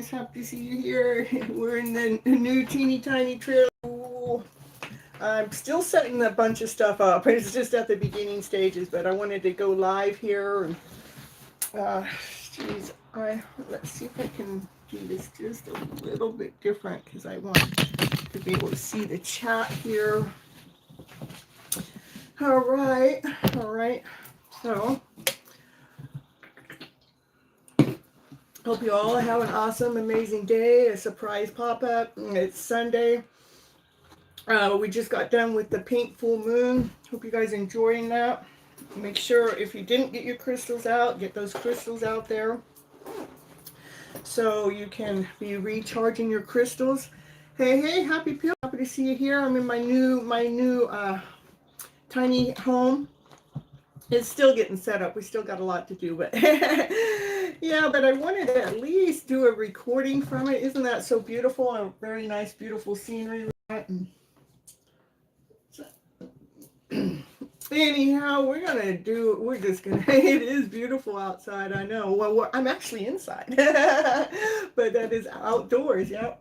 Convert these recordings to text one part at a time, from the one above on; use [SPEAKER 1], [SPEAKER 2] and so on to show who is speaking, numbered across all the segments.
[SPEAKER 1] guys. Happy to see you here. We're in the new teeny tiny trailer. I'm still setting a bunch of stuff up. It's just at the beginning stages, but I wanted to go live here. And, geez, let's see if I can do this just a little bit different because I want to be able to see the chat here. All right. So, hope you all have an awesome, amazing day. A surprise pop-up. It's Sunday. We just got done with the pink full moon. Hope you guys are enjoying that. Make sure if you didn't get your crystals out, get those crystals out there so you can be recharging your crystals. Hey, happy Peel. Happy to see you here. I'm in my new tiny home. It's still getting set up. We still got a lot to do, but yeah, but I wanted to at least do a recording from it. Isn't that so beautiful? A very nice, beautiful scenery. Anyhow, we're just gonna, it is beautiful outside, I know. Well, I'm actually inside, but that is outdoors, yeah.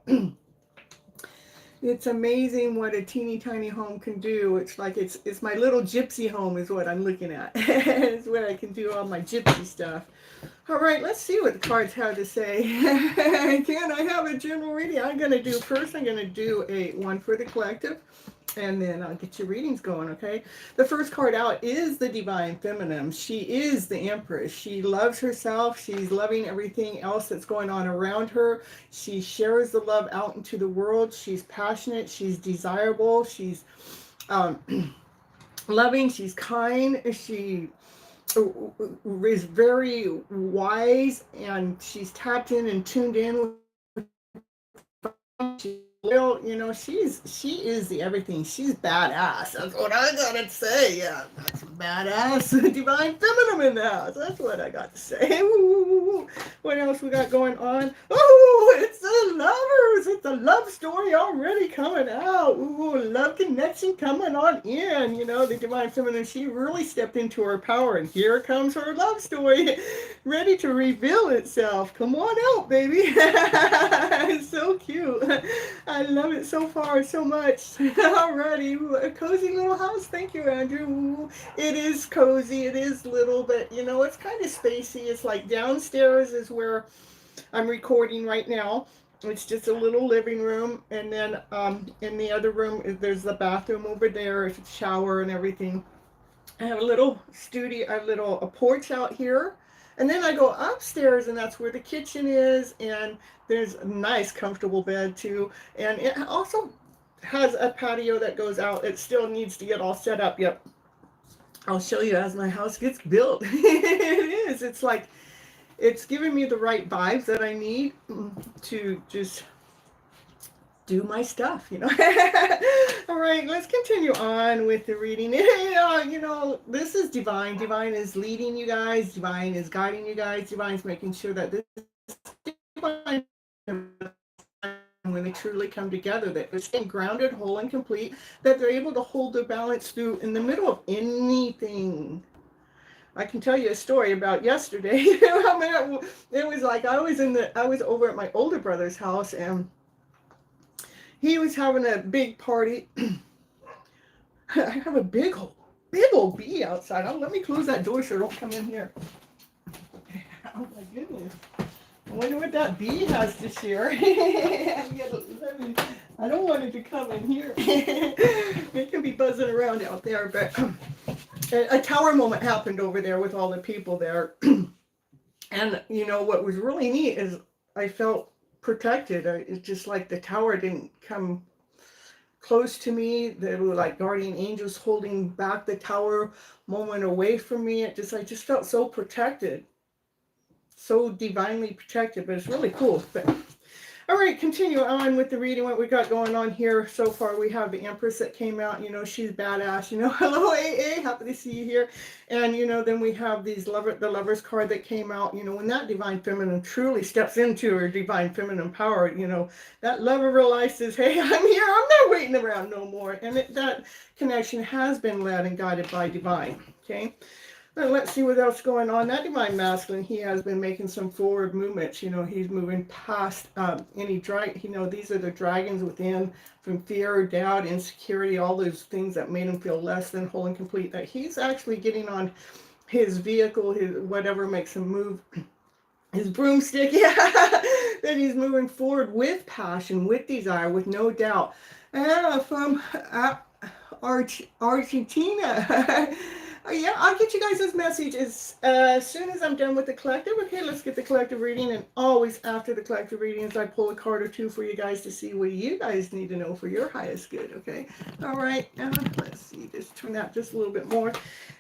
[SPEAKER 1] It's amazing what a teeny tiny home can do. It's like, it's my little gypsy home is what I'm looking at. It's where I can do all my gypsy stuff. All right, let's see what the cards have to say. Can I have a general reading? I'm going to do a one for the collective, and then I'll get your readings going, okay? The first card out is the Divine Feminine. She is the Empress. She loves herself. She's loving everything else that's going on around her. She shares the love out into the world. She's passionate. She's desirable. She's loving. She's kind. She is very wise, and she's tapped in and tuned in. Well, you know, she is the everything. She's badass. That's what I gotta say. Yeah, that's badass. Divine Feminine in the house. That's what I got to say. Ooh, what else we got going on? Oh, it's the lovers. It's a love story already coming out. Ooh, love connection coming on in. You know, the Divine Feminine, she really stepped into her power, and here comes her love story, ready to reveal itself. Come on out, baby. It's so cute. I love it so far, so much. Alrighty, a cozy little house. Thank you, Andrew. It is cozy. It is little, but you know, it's kind of spacey. It's like downstairs is where I'm recording right now. It's just a little living room, and then in the other room, there's the bathroom over there, a shower and everything. I have a little studio, a porch out here. And then I go upstairs, and that's where the kitchen is, and there's a nice, comfortable bed, too. And it also has a patio that goes out. It still needs to get all set up. Yep. I'll show you as my house gets built. It is. It's like, it's giving me the right vibes that I need to just do my stuff, you know. All right, let's continue on with the reading. You know, this is divine. Divine is leading you guys. Divine is guiding you guys. Divine is making sure that this divine, when they truly come together, that they're staying grounded, whole, and complete, that they're able to hold their balance through in the middle of anything. I can tell you a story about yesterday. It was like I was over at my older brother's house, and he was having a big party. I have a big old bee outside. Let me close that door so it don't come in here. Oh my goodness. I wonder what that bee has to share. I don't want it to come in here. It can be buzzing around out there, but a tower moment happened over there with all the people there. And you know what was really neat is I felt protected. It's just like the tower didn't come close to me. There were like guardian angels holding back the tower moment away from me. I just felt so protected, so divinely protected. But it's really cool. But all right, continue on with the reading. What we got going on here so far, we have the Empress that came out. You know, she's badass. You know, hello AA, happy to see you here. And you know, then we have the Lovers card that came out. You know, when that Divine Feminine truly steps into her Divine Feminine power, you know, that lover realizes, hey, I'm here. I'm not waiting around no more. And that connection has been led and guided by Divine. Okay. And let's see what else is going on. That divine masculine, he has been making some forward movements. You know, he's moving past any you know, these are the dragons within, from fear, doubt, insecurity, all those things that made him feel less than whole and complete. That he's actually getting on his vehicle, his whatever makes him move, his broomstick, yeah, that he's moving forward with passion, with desire, with no doubt. From Argentina. Yeah, I'll get you guys this message as soon as I'm done with the collective. Okay, let's get the collective reading. And always after the collective readings, I pull a card or two for you guys to see what you guys need to know for your highest good. Okay, all right. Let's see, just turn that just a little bit more.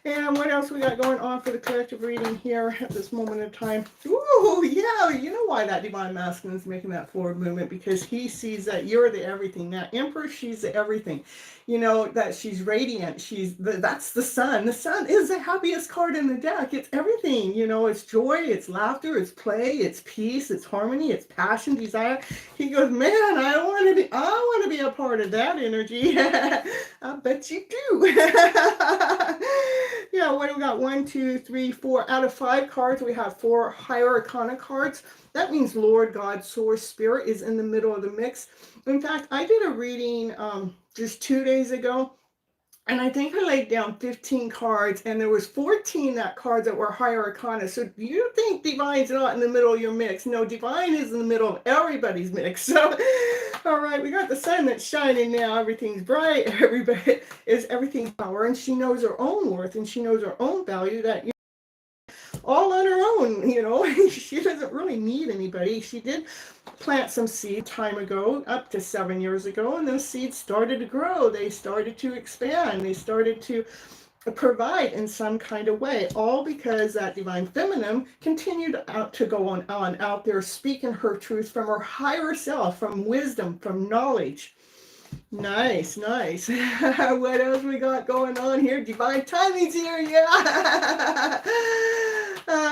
[SPEAKER 1] And what else we got going on for the collective reading here at this moment in time? Ooh, yeah, you know why that divine masculine is making that forward movement, because he sees that you're the everything. That Empress, she's the everything. You know, that she's radiant. That's the sun. The sun is the happiest card in the deck. It's everything. You know, it's joy, it's laughter, it's play, it's peace, it's harmony, it's passion, desire. He goes, man, I want to be a part of that energy. I bet you do. Yeah, what do we got? 1, 2, 3, 4. Out of 5 cards, we have 4 higher arcana cards. That means Lord, God, Source, Spirit is in the middle of the mix. In fact, I did a reading just 2 days ago, and I think I laid down 15 cards, and there was 14 cards that were higher arcana. So you think divine's not in the middle of your mix? No, divine is in the middle of everybody's mix. So, all right, we got the sun that's shining now. Everything's bright. Everything's power, and she knows her own worth, and she knows her own value. That all on her own, you know. She doesn't really need anybody. She did plant some seed time ago, up to 7 years ago, and those seeds started to grow. They started to expand. They started to provide in some kind of way, all because that divine feminine continued to go on out there, speaking her truth from her higher self, from wisdom, from knowledge. Nice, nice. What else we got going on here? Divine timing's here, yeah.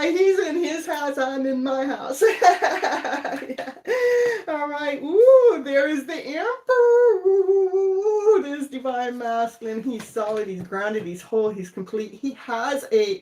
[SPEAKER 1] He's in his house, I'm in my house. Yeah. All right. Ooh, there is the Emperor. Ooh, there's divine masculine. He's solid. He's grounded. He's whole. He's complete. He has a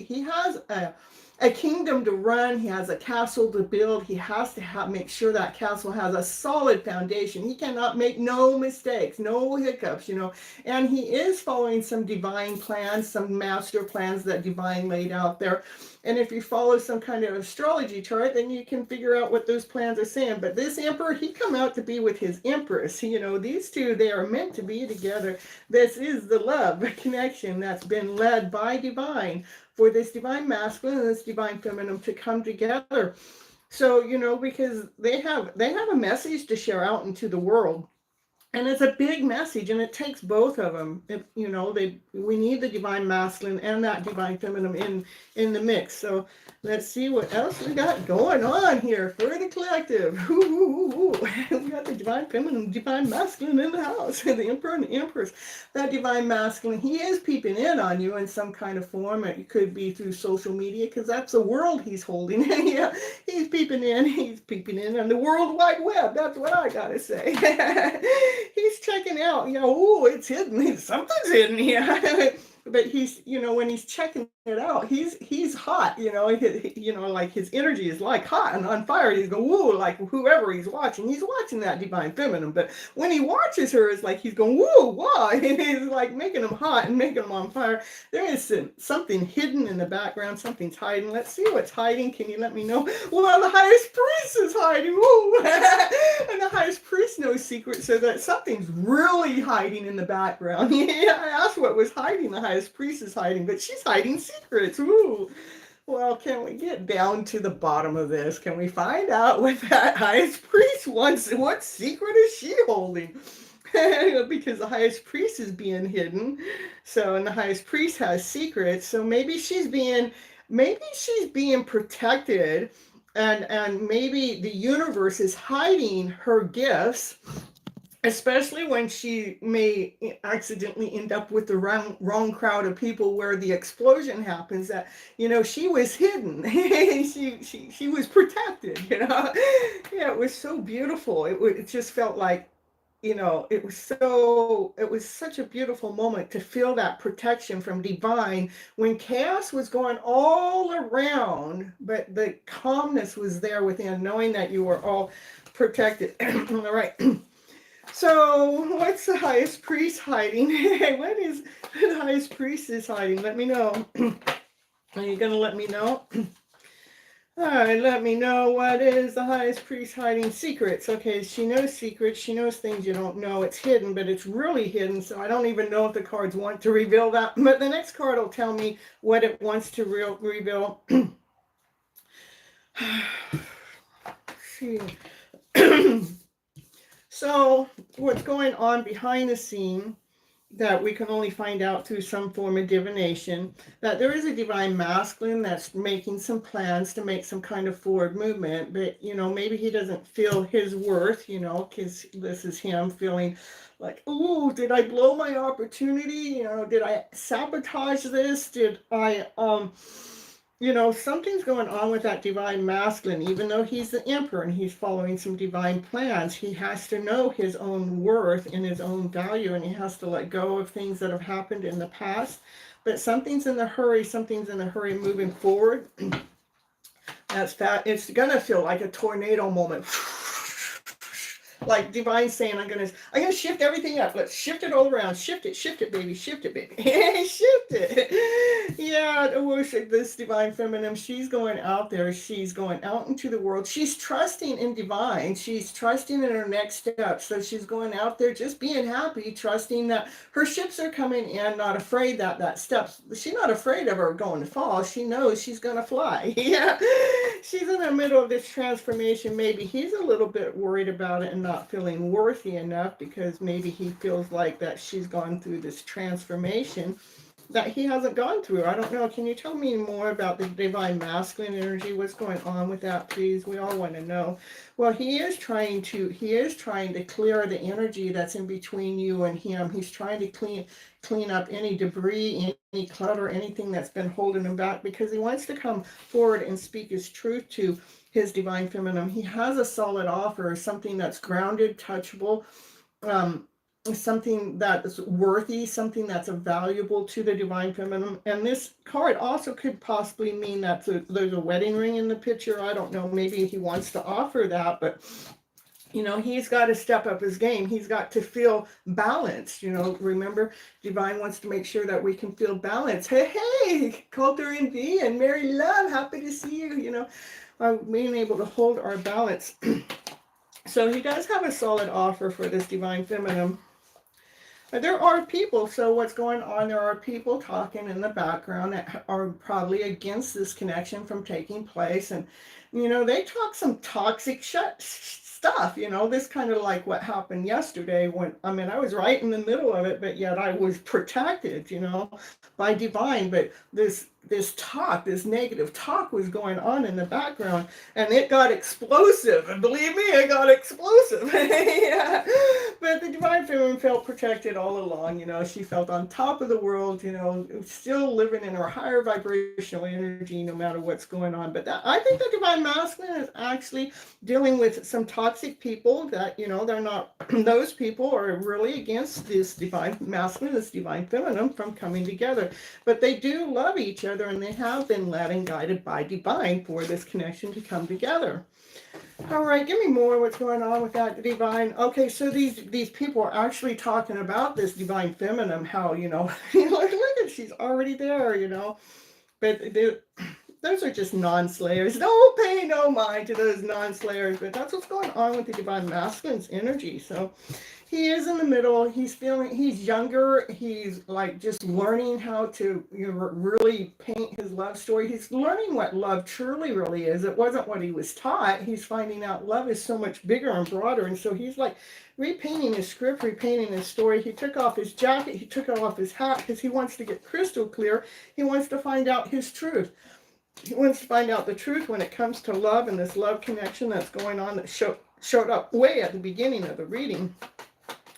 [SPEAKER 1] kingdom to run. He has a castle to build. He has to make sure that castle has a solid foundation. He cannot make no mistakes, no hiccups, you know. And he is following some divine plans, some master plans that divine laid out there. And if you follow some kind of astrology chart, then you can figure out what those plans are saying. But this emperor, he come out to be with his empress. You know, these two, they are meant to be together. This is the love, the connection that's been led by divine, for this divine masculine and this divine feminine to come together. So, you know, because they have a message to share out into the world. And it's a big message, and it takes both of them. You know, we need the divine masculine and that divine feminine in the mix. So let's see what else we got going on here for the collective. Ooh. We got the divine feminine, divine masculine in the house, the emperor and the empress. That divine masculine, he is peeping in on you in some kind of form. It could be through social media, because that's the world he's holding. Yeah, he's peeping in on the World Wide Web. That's what I gotta say. He's checking out, you know, oh, it's hidden. Something's hidden here. But he's, you know, when he's checking it out, he's hot, you know, like his energy is like hot and on fire. He's going, whoa, like whoever he's watching that divine feminine. But when he watches her, it's like he's going, whoa, wow. And he's like making him hot and making him on fire. There is something hidden in the background. Something's hiding. Let's see what's hiding. Can you let me know? Well, the highest priest is hiding. Woo. And the highest priest knows secrets, so that something's really hiding in the background. Yeah, I asked what was hiding. The highest priest is hiding, but she's hiding secrets. Ooh. Well, can we get down to the bottom of this? Can we find out what that highest priest wants? What secret is she holding? Because the highest priest is being hidden. So, and the highest priest has secrets. So maybe she's being protected, and maybe the universe is hiding her gifts, especially when she may accidentally end up with the wrong crowd of people where the explosion happens. That, you know, she was hidden. she was protected, you know. Yeah, it was so beautiful. It just felt like it was such a beautiful moment to feel that protection from divine when chaos was going all around, but the calmness was there within, knowing that you were all protected. All right. So, what's the highest priest hiding? What is the highest priest is hiding? Let me know. Are you going to let me know? All right, let me know what is the highest priest hiding secrets. Okay, she knows secrets. She knows things you don't know. It's hidden, but it's really hidden. So I don't even know if the cards want to reveal that. But the next card will tell me what it wants to reveal. So what's going on behind the scene that we can only find out through some form of divination, that there is a divine masculine that's making some plans to make some kind of forward movement, but maybe he doesn't feel his worth, because this is him feeling like, oh, did I blow my opportunity? Did I sabotage this? Did I something's going on with that divine masculine. Even though he's the emperor and he's following some divine plans, he has to know his own worth and his own value, and he has to let go of things that have happened in the past. But something's in a hurry moving forward. That's fat. It's gonna feel like a tornado moment. Like divine saying, I'm gonna shift everything up. Let's shift it all around. Shift it, baby. Shift it, baby. Shift it. Yeah, to worship this divine feminine. She's going out there. She's going out into the world. She's trusting in divine. She's trusting in her next step. So she's going out there just being happy, trusting that her ships are coming in, not afraid that steps. She's not afraid of her going to fall. She knows she's gonna fly. Yeah. She's in the middle of this transformation. Maybe he's a little bit worried about it and not feeling worthy enough, because maybe he feels like that she's gone through this transformation that he hasn't gone through. I don't know. Can you tell me more about the divine masculine energy? What's going on with that, please? We all want to know. Well, he is trying to clear the energy that's in between you and him. He's trying to clean up any debris, any clutter, anything that's been holding him back, because he wants to come forward and speak his truth to his divine feminine. He has a solid offer, something that's grounded, touchable, something that is worthy, something that's valuable to the divine feminine. And this card also could possibly mean that there's a wedding ring in the picture. I don't know. Maybe he wants to offer that, but he's got to step up his game. He's got to feel balanced. Remember, divine wants to make sure that we can feel balanced. Hey, Coulter and V and Mary Love, happy to see you. Being able to hold our balance. So he does have a solid offer for this divine feminine. There are people, so what's going on, there are people talking in the background that are probably against this connection from taking place. And, they talk some toxic stuff, this kind of like what happened yesterday when, I was right in the middle of it, but yet I was protected, by divine. But this negative talk was going on in the background, and it got explosive. And believe me, it got explosive. Yeah. But the divine feminine felt protected all along. She felt on top of the world, still living in her higher vibrational energy, no matter what's going on. But I think the divine masculine is actually dealing with some toxic people that, they're not, those people are really against this divine masculine, this divine feminine from coming together. But they do love each other, and they have been led and guided by divine for this connection to come together. All right, give me more. What's going on with that divine? Okay, so these people are actually talking about this divine feminine, how, look at, she's already there, But those are just non-slayers. No pay no mind to those non-slayers. But that's what's going on with the divine masculine's energy. So he is in the middle. He's younger. He's like just learning how to really paint his love story. He's learning what love truly really is. It wasn't what he was taught. He's finding out love is so much bigger and broader. And so he's like repainting his script, repainting his story. He took off his jacket. He took off his hat because he wants to get crystal clear. He wants to find out his truth. He wants to find out the truth when it comes to love and this love connection that's going on that showed up way at the beginning of the reading.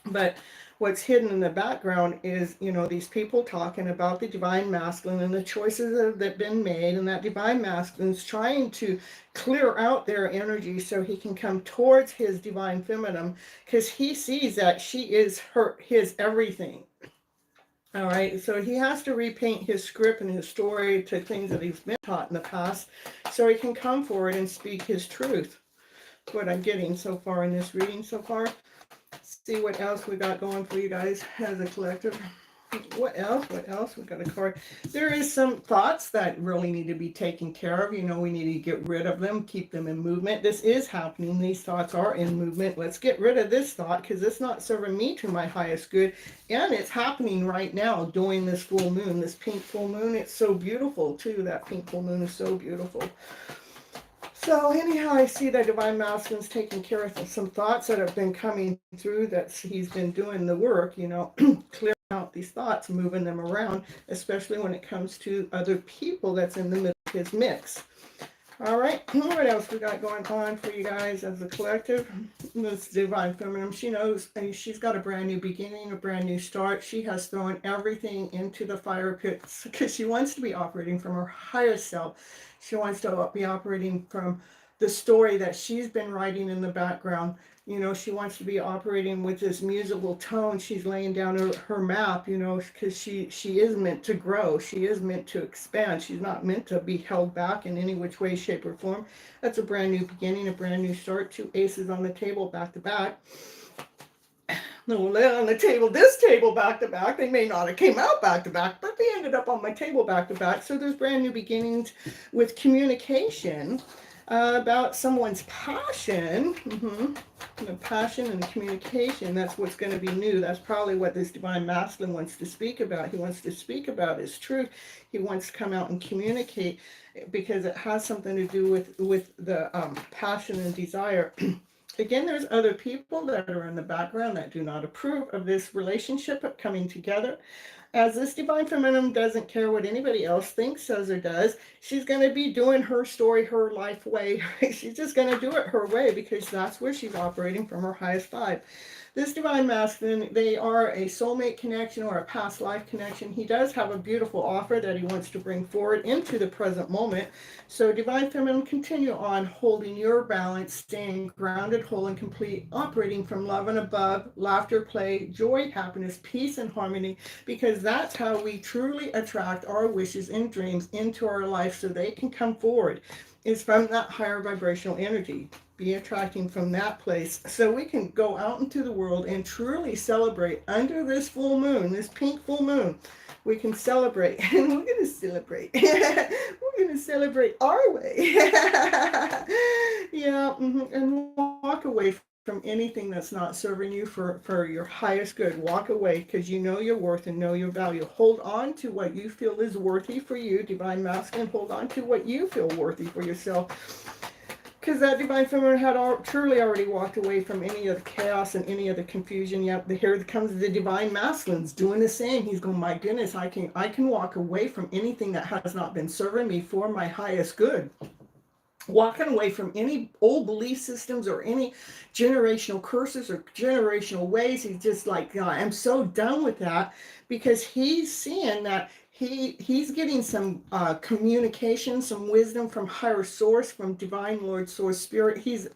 [SPEAKER 1] But what's hidden in the background is, you know, these people talking about the divine masculine and the choices that have been made, and that divine masculine's trying to clear out their energy so he can come towards his divine feminine, because he sees that she is his everything. All right, so he has to repaint his script and his story to things that he's been taught in the past so he can come forward and speak his truth. What I'm getting so far in this reading so far. See what else we got going for you guys as a collective. What else? We got a card. There is some thoughts that really need to be taken care of. You know, we need to get rid of them, keep them in movement. This is happening. These thoughts are in movement. Let's get rid of this thought because it's not serving me to my highest good. And it's happening right now during this full moon, this pink full moon. It's so beautiful too. That pink full moon is so beautiful. So anyhow, I see that divine masculine's taking care of some thoughts that have been coming through, that he's been doing the work, you know, clearing out these thoughts, moving them around, especially when it comes to other people that's in the middle of his mix. All right, what else we got going on for you guys as a collective? This divine feminine, she knows she's got a brand new beginning, a brand new start. She has thrown everything into the fire pits because she wants to be operating from her higher self. She wants to be operating from the story that she's been writing in the background. You know, she wants to be operating with this musical tone. She's laying down her map, you know, because she is meant to grow. She is meant to expand. She's not meant to be held back in any which way, shape, or form. That's a brand new beginning, a brand new start. 2 aces on the table back to back. They'll lay on the table, this table back to back. They may not have came out back to back, but they ended up on my table back to back. So there's brand new beginnings with communication about someone's passion. The passion and the communication, that's what's going to be new. That's probably what this divine masculine wants to speak about. He wants to speak about his truth. He wants to come out and communicate because it has something to do with the passion and desire. Again, there's other people that are in the background that do not approve of this relationship coming together. As this divine feminine doesn't care what anybody else thinks, says, or does, she's going to be doing her story, her life way. She's just going to do it her way because that's where she's operating from her highest vibe. This divine masculine, they are a soulmate connection or a past life connection. He does have a beautiful offer that he wants to bring forward into the present moment. So divine feminine, continue on holding your balance, staying grounded, whole, and complete, operating from love and above, laughter, play, joy, happiness, peace, and harmony, because that's how we truly attract our wishes and dreams into our life so they can come forward. Is from that higher vibrational energy. Be attracting from that place so we can go out into the world and truly celebrate under this full moon, this pink full moon. We can celebrate, and we're going to celebrate. We're going to celebrate our way. Yeah, and walk away from anything that's not serving you for your highest good. Walk away because you know your worth and know your value. Hold on to what you feel is worthy for you, divine masculine. Hold on to what you feel worthy for yourself. Because that divine feminine had truly already walked away from any of the chaos and any of the confusion. Yep, here comes the divine masculine's doing the same. He's going, my goodness, I can walk away from anything that has not been serving me for my highest good. Walking away from any old belief systems or any generational curses or generational ways. He's just like, I'm so done with that, because he's seeing that he's getting some communication, some wisdom from higher source, from divine Lord source spirit. He's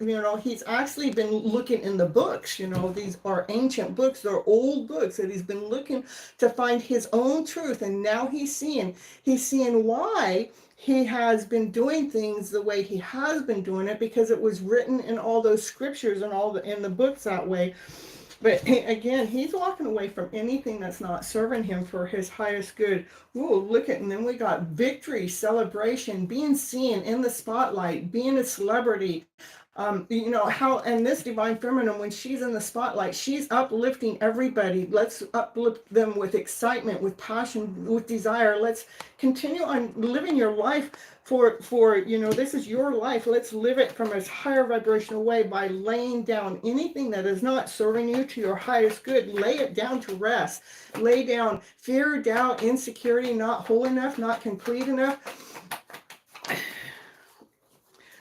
[SPEAKER 1] actually been looking in the books. These are ancient books, they're old books that he's been looking to find his own truth, and now he's seeing why he has been doing things the way he has been doing it, because it was written in all those scriptures and in the books that way. But again, he's walking away from anything that's not serving him for his highest good. Ooh, look at, and then we got victory, celebration, being seen in the spotlight, being a celebrity. And this divine feminine, when she's in the spotlight, she's uplifting everybody. Let's uplift them with excitement, with passion, with desire. Let's continue on living your life for this is your life. Let's live it from a higher vibrational way by laying down anything that is not serving you to your highest good. Lay it down to rest. Lay down fear, doubt, insecurity, not whole enough, not complete enough.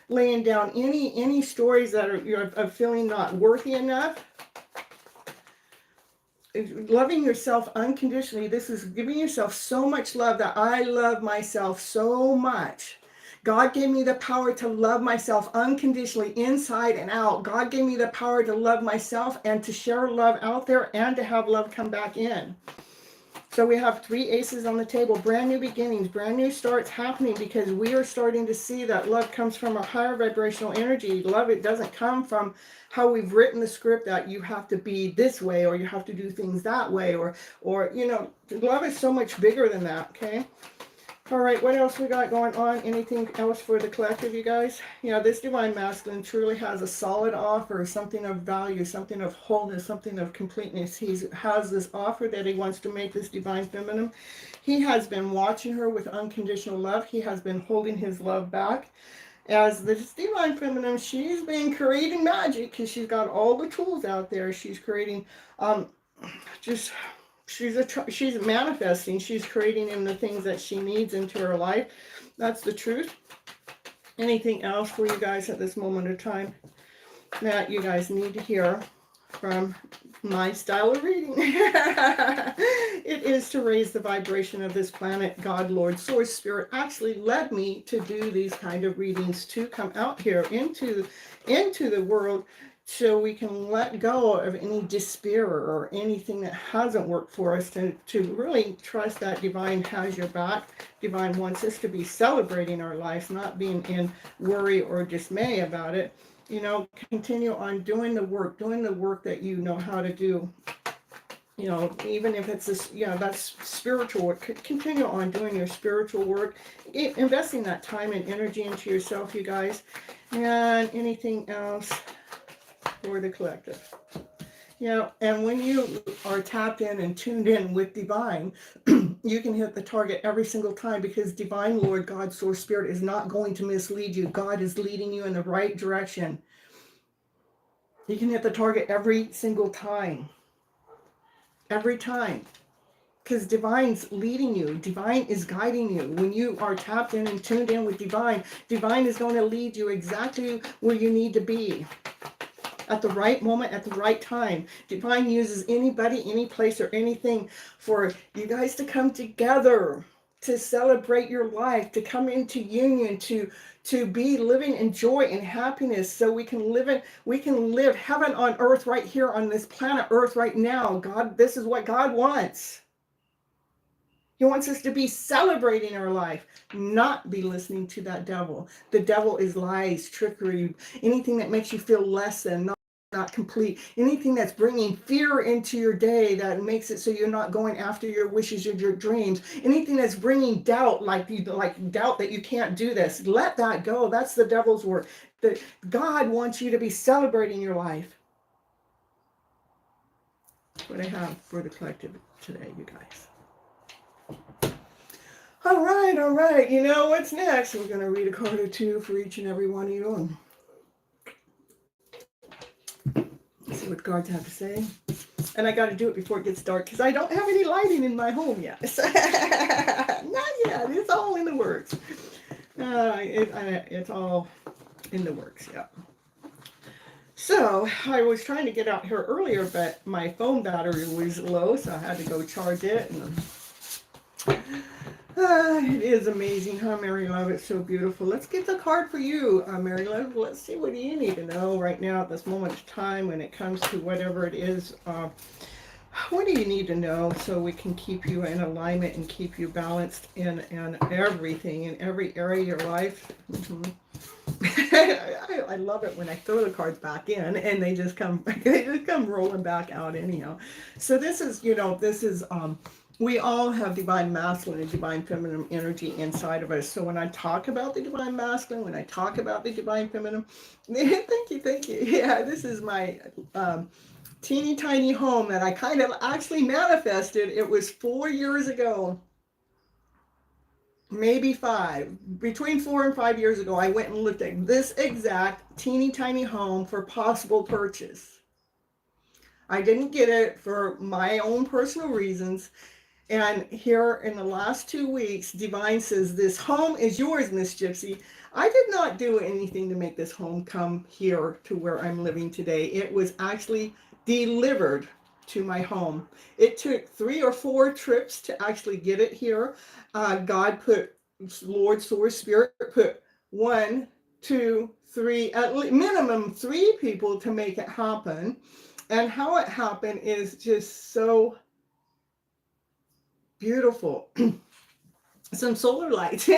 [SPEAKER 1] Laying down any stories that are you're feeling not worthy enough. loving yourself unconditionally. This is giving yourself so much love that I love myself so much. God gave me the power to love myself unconditionally inside and out. God gave me the power to love myself and to share love out there and to have love come back in. So we have 3 aces on the table, brand new beginnings, brand new starts happening, because we are starting to see that love comes from a higher vibrational energy. Love, it doesn't come from how we've written the script that you have to be this way or you have to do things that way, or you know, love is so much bigger than that, okay? All right, what else we got going on? Anything else for the collective, you guys? Yeah, this Divine Masculine truly has a solid offer, something of value, something of wholeness, something of completeness. He has this offer that he wants to make this Divine Feminine. He has been watching her with unconditional love. He has been holding his love back. As this Divine Feminine, she's been creating magic because she's got all the tools out there. She's creating just... She's manifesting. She's creating in the things that she needs into her life. That's the truth. Anything else for you guys at this moment of time that you guys need to hear from my style of reading? It is to raise the vibration of this planet. God, Lord, Source, Spirit actually led me to do these kind of readings, to come out here into the world, so we can let go of any despair or anything that hasn't worked for us, to really trust that Divine has your back. Divine wants us to be celebrating our lives, not being in worry or dismay about it. You know, continue on doing the work that you know how to do. You know, even if it's this, you know, that's spiritual work. Continue on doing your spiritual work, investing that time and energy into yourself, you guys. And anything else for the collective? Yeah, and when you are tapped in and tuned in with Divine, you can hit the target every single time, because Divine, Lord, God, Source, Spirit is not going to mislead you. God is leading you in the right direction. You can hit the target every single time. Every time. Because Divine's leading you. Divine is guiding you. When you are tapped in and tuned in with Divine, Divine is going to lead you exactly where you need to be. At the right moment, at the right time. Divine uses anybody, any place, or anything for you guys to come together, to celebrate your life, to come into union, to be living in joy and happiness, so we can live heaven on earth right here on this planet Earth right now. God, this is what God wants. He wants us to be celebrating our life, not be listening to that devil. The devil is lies, trickery, anything that makes you feel less than, not complete, anything that's bringing fear into your day, that makes it so you're not going after your wishes or your dreams, anything that's bringing doubt, like doubt that you can't do this, let that go. That's the devil's work. God wants you to be celebrating your life. That's what I have for the collective today, you guys. All right. You know what's next? We're going to read a card or two for each and every one of you. See what cards have to say. And I got to do it before it gets dark, because I don't have any lighting in my home yet. Not yet. It's all in the works. It's all in the works, yeah. So I was trying to get out here earlier, but my phone battery was low, so I had to go charge it. And it is amazing, huh, Mary Love? It's so beautiful. Let's get the card for you, Mary Love. Let's see, what do you need to know right now at this moment of time when it comes to whatever it is. What do you need to know so we can keep you in alignment and keep you balanced in everything, in every area of your life? I love it when I throw the cards back in and they just come rolling back out anyhow. So this is, we all have Divine Masculine and Divine Feminine energy inside of us. So when I talk about the Divine Masculine, when I talk about the Divine Feminine, thank you. Yeah, this is my teeny tiny home that I kind of actually manifested. It was 4 years ago, maybe 5, between 4 and 5 years ago. I went and looked at this exact teeny tiny home for possible purchase. I didn't get it for my own personal reasons. And here in the last 2 weeks, Divine says, this home is yours, Miss Gypsy. I did not do anything to make this home come here to where I'm living today. It was actually delivered to my home. It took 3 or 4 trips to actually get it here. God put, Lord, Source, Spirit put 1, 2, 3, at minimum 3 people to make it happen. And how it happened is just so beautiful. Some solar lights.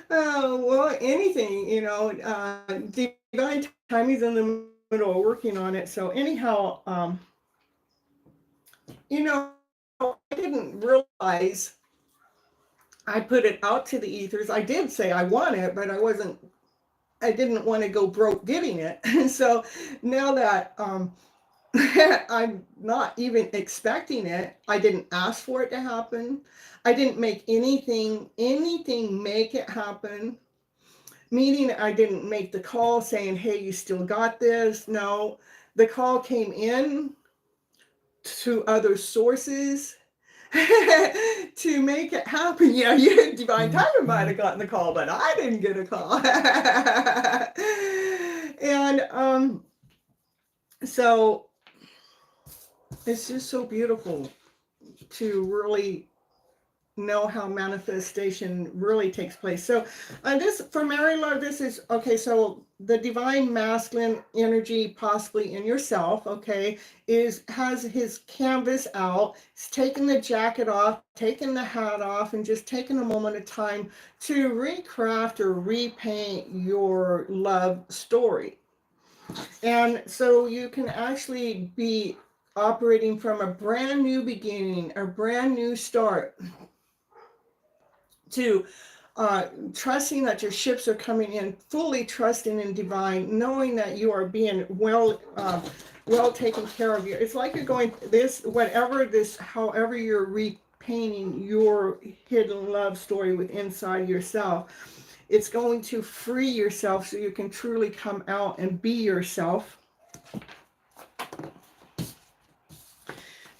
[SPEAKER 1] Well, anything, divine timing's in the middle of working on it. So anyhow, I didn't realize I put it out to the ethers. I did say I want it, but I didn't want to go broke getting it. So now that I'm not even expecting it, I didn't ask for it to happen. I didn't make anything make it happen. Meaning I didn't make the call saying, hey, you still got this. No, the call came in to other sources to make it happen. Yeah, you divine timing might have gotten the call, but I didn't get a call. And so it's just so beautiful to really know how manifestation really takes place. So this, for Mary Love, this is, okay, so the divine masculine energy possibly in yourself, okay, has his canvas out. He's taking the jacket off, taking the hat off, and just taking a moment of time to recraft or repaint your love story. And so you can actually be operating from a brand new beginning, a brand new start, to trusting that your ships are coming in, fully trusting in divine, knowing that you are being well taken care of. It's like you're going this, whatever this, however you're repainting your hidden love story with inside yourself. It's going to free yourself so you can truly come out and be yourself.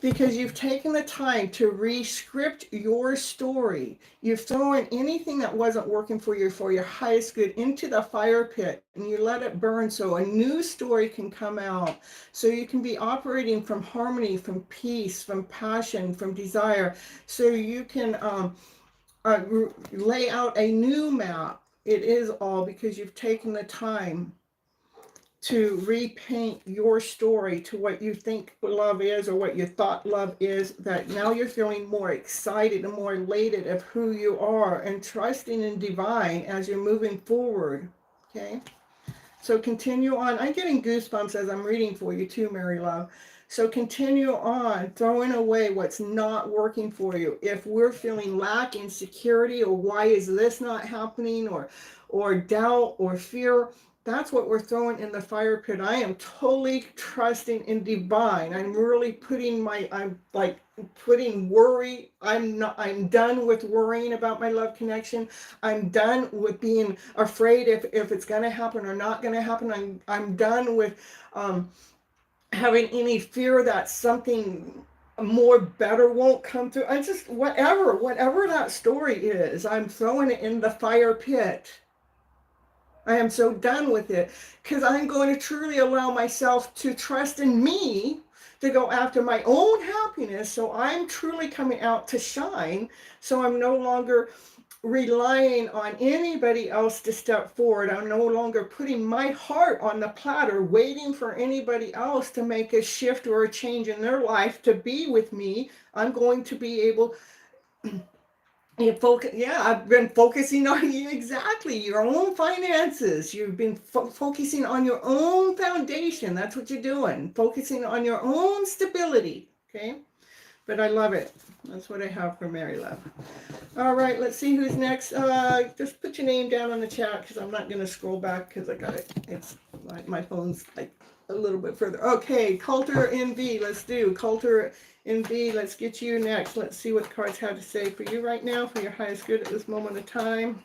[SPEAKER 1] Because you've taken the time to re-script your story. You've thrown anything that wasn't working for your highest good into the fire pit, and you let it burn so a new story can come out. So you can be operating from harmony, from peace, from passion, from desire. So you can lay out a new map. It is all because you've taken the time to repaint your story to what you think love is or what you thought love is, that now you're feeling more excited and more elated of who you are and trusting in divine as you're moving forward. Okay, so continue on. I'm getting goosebumps as I'm reading for you too, Mary Love. So continue on throwing away what's not working for you. If we're feeling lack, insecurity, or why is this not happening, or doubt or fear, that's what we're throwing in the fire pit. I am totally trusting in divine. I'm really putting putting worry. I'm done with worrying about my love connection. I'm done with being afraid if it's going to happen or not going to happen. I'm done with having any fear that something more better won't come through. I just, whatever that story is, I'm throwing it in the fire pit. I am so done with it because I'm going to truly allow myself to trust in me to go after my own happiness. So I'm truly coming out to shine. So I'm no longer relying on anybody else to step forward. I'm no longer putting my heart on the platter, waiting for anybody else to make a shift or a change in their life to be with me. I'm going to be able I've been focusing on you, exactly, your own finances. You've been focusing on your own foundation. That's what you're doing, focusing on your own stability. Okay, but I love it. That's what I have for Mary Love. All right, let's see who's next. Just put your name down on the chat because I'm not going to scroll back because I got it. It's my phone's like a little bit further. Okay, Coulter NV. Let's do Coulter NV. Let's get you next. Let's see what the cards have to say for you right now for your highest good at this moment of time.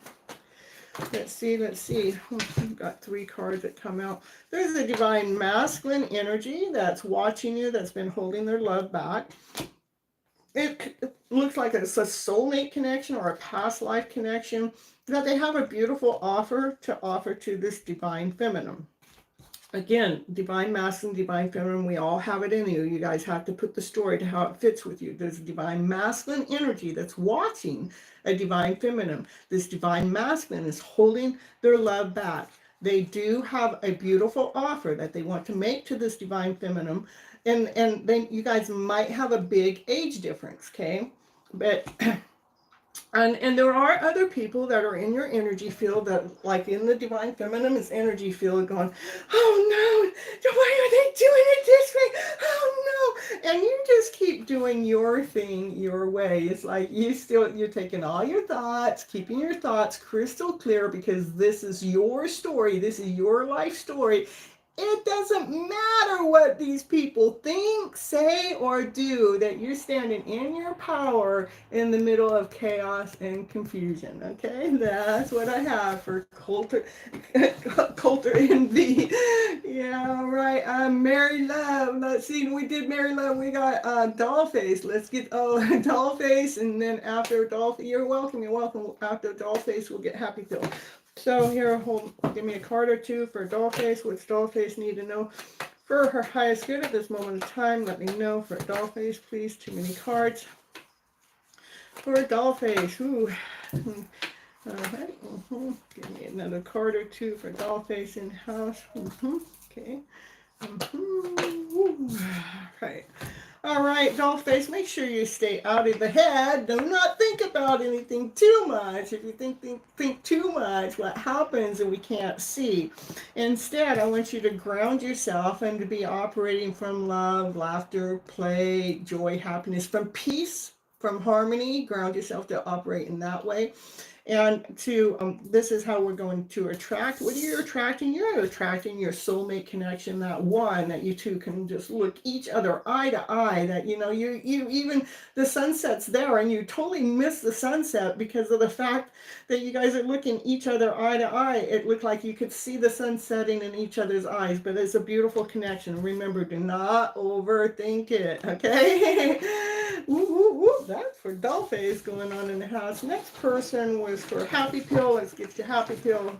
[SPEAKER 1] Let's see. We've got 3 cards that come out. There's a divine masculine energy that's watching you, that's been holding their love back. It looks like it's a soulmate connection or a past life connection, that they have a beautiful offer to this divine feminine. Again, divine masculine, divine feminine, we all have it in you. You guys have to put the story to how it fits with you. There's a divine masculine energy that's watching a divine feminine. This divine masculine is holding their love back. They do have a beautiful offer that they want to make to this divine feminine. And then you guys might have a big age difference, okay? But and there are other people that are in your energy field that, like in the divine feminine's energy field, going, oh no, why are they doing it this way? Oh no. And you just keep doing your thing your way. It's like you're taking all your thoughts, keeping your thoughts crystal clear, because this is your story. This is your life story. It doesn't matter what these people think, say, or do, that you're standing in your power in the middle of chaos and confusion. Okay, that's what I have for Coulter Envy. Yeah, all right. Mary Love. Let's see, we did Mary Love. We got Dollface. Let's get Dollface, and then after Dollface, you're welcome. You're welcome. After Dollface, we'll get Happy Pill. So here, give me a card or two for Dollface. What's Dollface need to know for her highest good at this moment of time? Let me know for Dollface, please. Too many cards for Dollface. Ooh. All right. Give me another card or two for Dollface in house. Okay. Right. All right, Dollface, make sure you stay out of the head. Do not think about anything too much. If you think too much, what happens and we can't see. Instead, I want you to ground yourself and to be operating from love, laughter, play, joy, happiness, from peace, from harmony. Ground yourself to operate in that way. And to this is how we're going to attract. What are you attracting? You're attracting your soulmate connection, that one that you two can just look each other eye to eye, that you even the sunset's there and you totally miss the sunset because of the fact that you guys are looking each other eye to eye. It looked like you could see the sun setting in each other's eyes, but it's a beautiful connection. Remember, do not overthink it, okay? Woo, woo, woo. That's for Dollface going on in the house. Next person was for Happy Pill. Let's get you Happy Pill.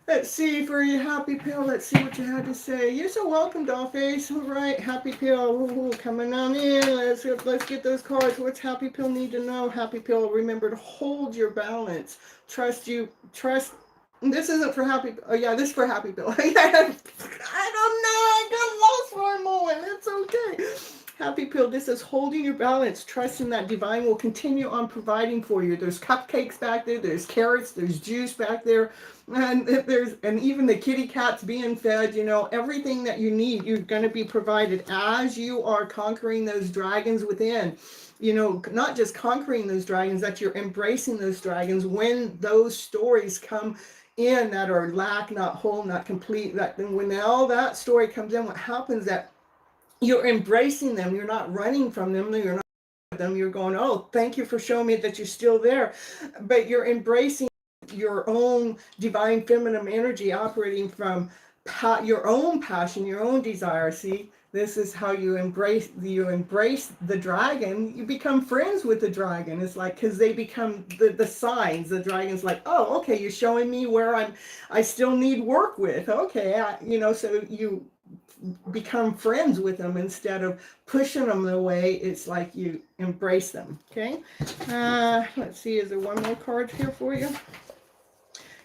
[SPEAKER 1] Let's see for your Happy Pill. Let's see what you had to say. You're so welcome, Dollface. All right, Happy Pill. Ooh, coming on in. Let's get those cards. What's Happy Pill need to know? Happy Pill, remember to hold your balance. Trust. This isn't for Happy. Oh yeah, this is for Happy Pill. I don't know. I got lost for a moment. It's okay. Happy Pill, this is holding your balance, trusting that divine will continue on providing for you. There's cupcakes back there, there's carrots, there's juice back there, and even the kitty cats being fed. Everything that you need, you're going to be provided as you are conquering those dragons within. Not just conquering those dragons, that you're embracing those dragons when those stories come in that are lack, not whole, not complete. That when all that story comes in, what happens that you're embracing them. You're not running from them. You're not them. You're going, oh, thank you for showing me that you're still there. But you're embracing your own divine feminine energy, operating from your own passion, your own desire. See, this is how you embrace the dragon. You become friends with the dragon. It's like, because they become the signs. The dragon's like, oh, okay, you're showing me where I still need work with. Okay, so you become friends with them instead of pushing them away. It's like you embrace them. Okay. Let's see. Is there one more card here for you?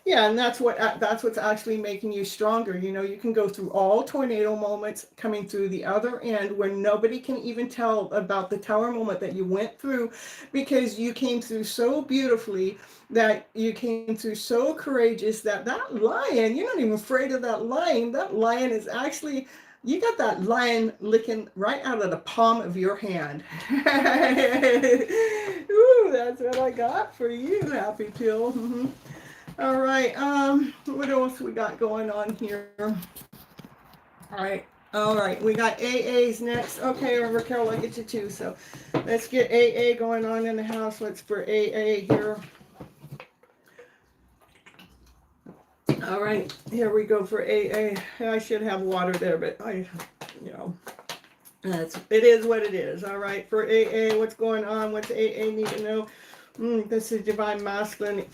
[SPEAKER 1] Yeah, and that's what's actually making you stronger. You can go through all tornado moments, coming through the other end where nobody can even tell about the tower moment that you went through, because you came through so beautifully, that you came through so courageous, that lion, you're not even afraid of that lion. That lion is actually, you got that lion licking right out of the palm of your hand. Ooh, that's what I got for you, Happy Pill. Mm-hmm. All right, what else we got going on here? All right, we got AAs next. Okay, Raquel, I'll get you too. So let's get AA going on in the house. Let's for AA here. All right, here we go for AA. I should have water there, but it is what it is. All right, for AA, what's going on? What's AA need to know? This is divine masculine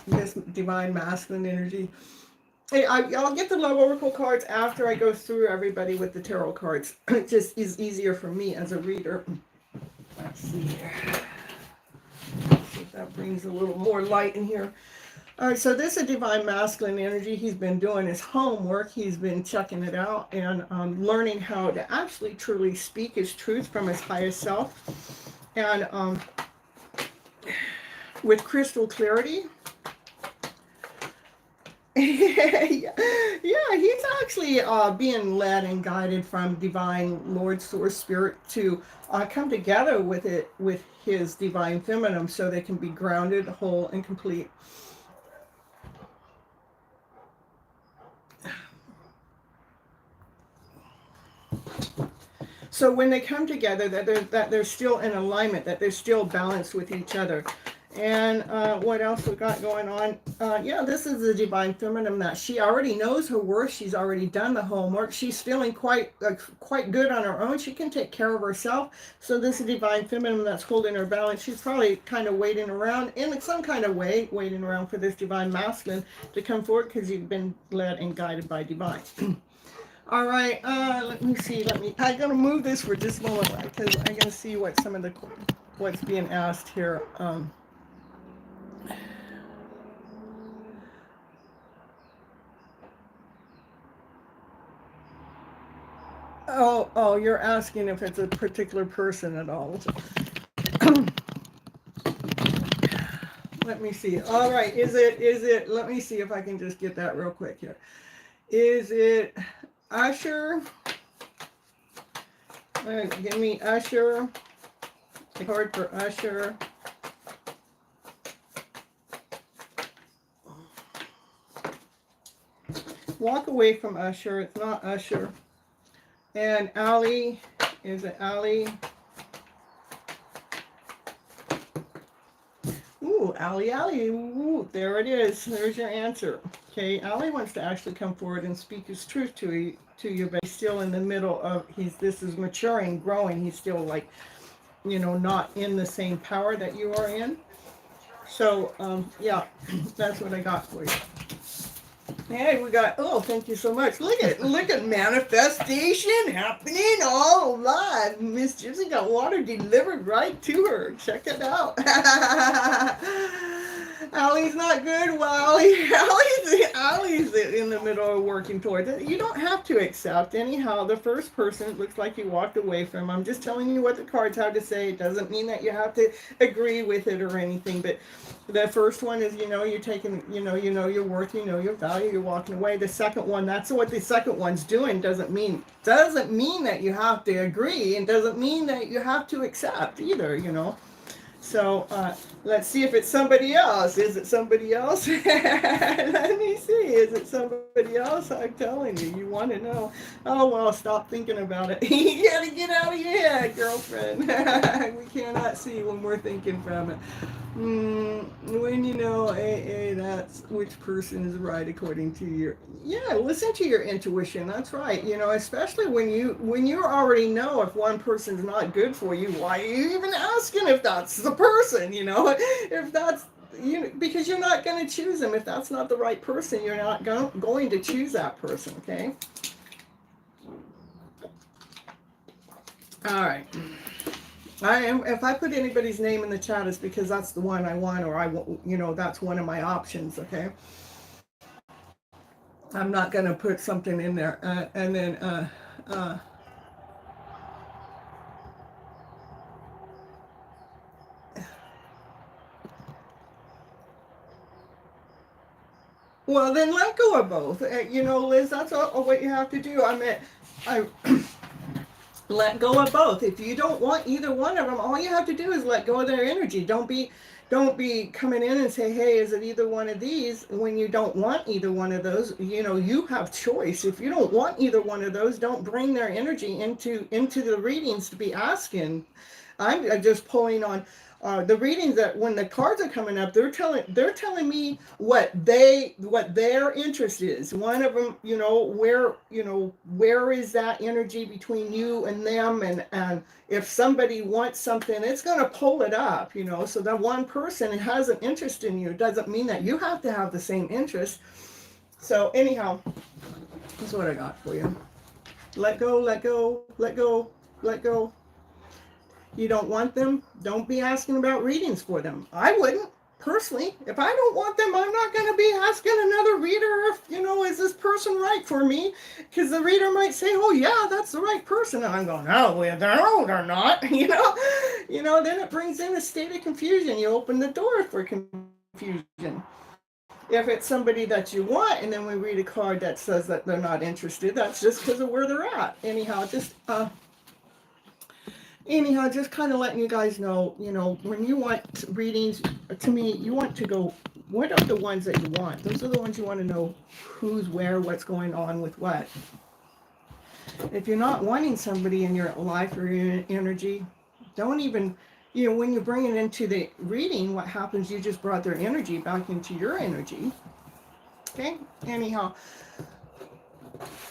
[SPEAKER 1] energy. Hey, I'll get the love oracle cards after I go through everybody with the tarot cards. It just is easier for me as a reader. Let's see here. Let's see if that brings a little more light in here. All right, so this is divine masculine energy. He's been doing his homework. He's been checking it out and learning how to actually truly speak his truth from his highest self. And with crystal clarity. Yeah, he's actually being led and guided from divine Lord Source Spirit to come together with his divine feminine so they can be grounded, whole, and complete. So when they come together, that they're still in alignment, that they're still balanced with each other. And what else we got going on? Yeah, this is the divine feminine that she already knows her worth. She's already done the homework. She's feeling quite good on her own. She can take care of herself. So this is divine feminine that's holding her balance. She's probably kind of waiting around in some kind of way, waiting around for this divine masculine to come forward because you've been led and guided by divine. All right, let me see. I'm gonna move this for just a moment because I'm gonna see what what's being asked here. Oh, you're asking if it's a particular person at all. Let me see. All right, is it, let me see if I can just get that real quick here. Is it Usher? Give me Usher. The card for Usher. Walk away from Usher. It's not Usher. And Ali, is it Ali? Ooh, Ali. Ooh, there it is. There's your answer. Okay, Ali wants to actually come forward and speak his truth to you, but he's still in the middle of, this is maturing, growing. He's still like, not in the same power that you are in. So, yeah, that's what I got for you. Hey, we got, oh, thank you so much. Look at manifestation happening all live. Miss Gypsy got water delivered right to her. Check it out. Allie's not good. Well, Allie's in the middle of working towards it. You don't have to accept. Anyhow, the first person, it looks like you walked away from. I'm just telling you what the cards have to say. It doesn't mean that you have to agree with it or anything, but the first one is, you're taking, you know your worth, your value, you're walking away. The second one, that's what the second one's doing. Doesn't mean that you have to agree, and doesn't mean that you have to accept either, So let's see if it's somebody else. Is it somebody else? Let me see. Is it somebody else? I'm telling you, you want to know. Oh, well, stop thinking about it. You got to get out of your head, girlfriend. We cannot see when we're thinking from it. When that's which person is right according to listen to your intuition. That's right. Especially when you already know if one person's not good for you, why are you even asking if that's the person? If that's because you're not going to choose them. If that's not the right person, you're not going to choose that person. Okay. All right. If I put anybody's name in the chat, it's because that's the one I want, or that's one of my options. Okay. I'm not going to put something in there. And then, well, then let go of both. Liz, that's all what you have to do. I let go of both. If you don't want either one of them, all you have to do is let go of their energy. Don't be coming in and say, hey, is it either one of these? When you don't want either one of those, you have choice. If you don't want either one of those, don't bring their energy into the readings to be asking. I'm just pulling on the readings that when the cards are coming up, they're telling me what their interest is. One of them, where is that energy between you and them, and if somebody wants something, it's going to pull it up, so that one person has an interest in you. It doesn't mean that you have to have the same interest. So anyhow, that's what I got for you. Let go, let go, let go, let go. You don't want them, don't be asking about readings for them. I wouldn't. Personally, if I don't want them, I'm not going to be asking another reader if, is this person right for me? Because the reader might say, oh, yeah, that's the right person. And I'm going, no, they're not. Then it brings in a state of confusion. You open the door for confusion. If it's somebody that you want, and then we read a card that says that they're not interested, that's just because of where they're at. Anyhow, just kind of letting you guys know, when you want readings, to me, you want to go, what are the ones that you want? Those are the ones you want to know who's where, what's going on with what. If you're not wanting somebody in your life or your energy, don't even, when you bring it into the reading, what happens, you just brought their energy back into your energy. Okay, anyhow.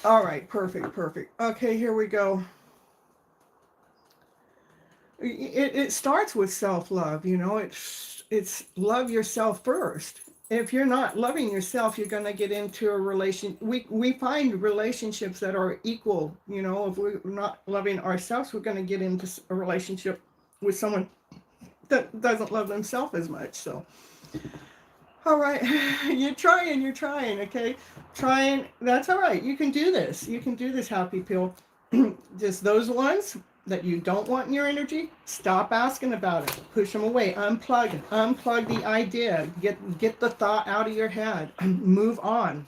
[SPEAKER 1] All right, perfect. Okay, here we go. It starts with self-love, it's love yourself first. If you're not loving yourself, you're going to get into a relation. We find relationships that are equal. If we're not loving ourselves, we're going to get into a relationship with someone that doesn't love themselves as much. So, all right, you're trying, okay? Trying, that's all right. You can do this. Happy pill. Just those ones that you don't want in your energy, stop asking about it. Push them away. Unplug the idea. Get the thought out of your head. Move on.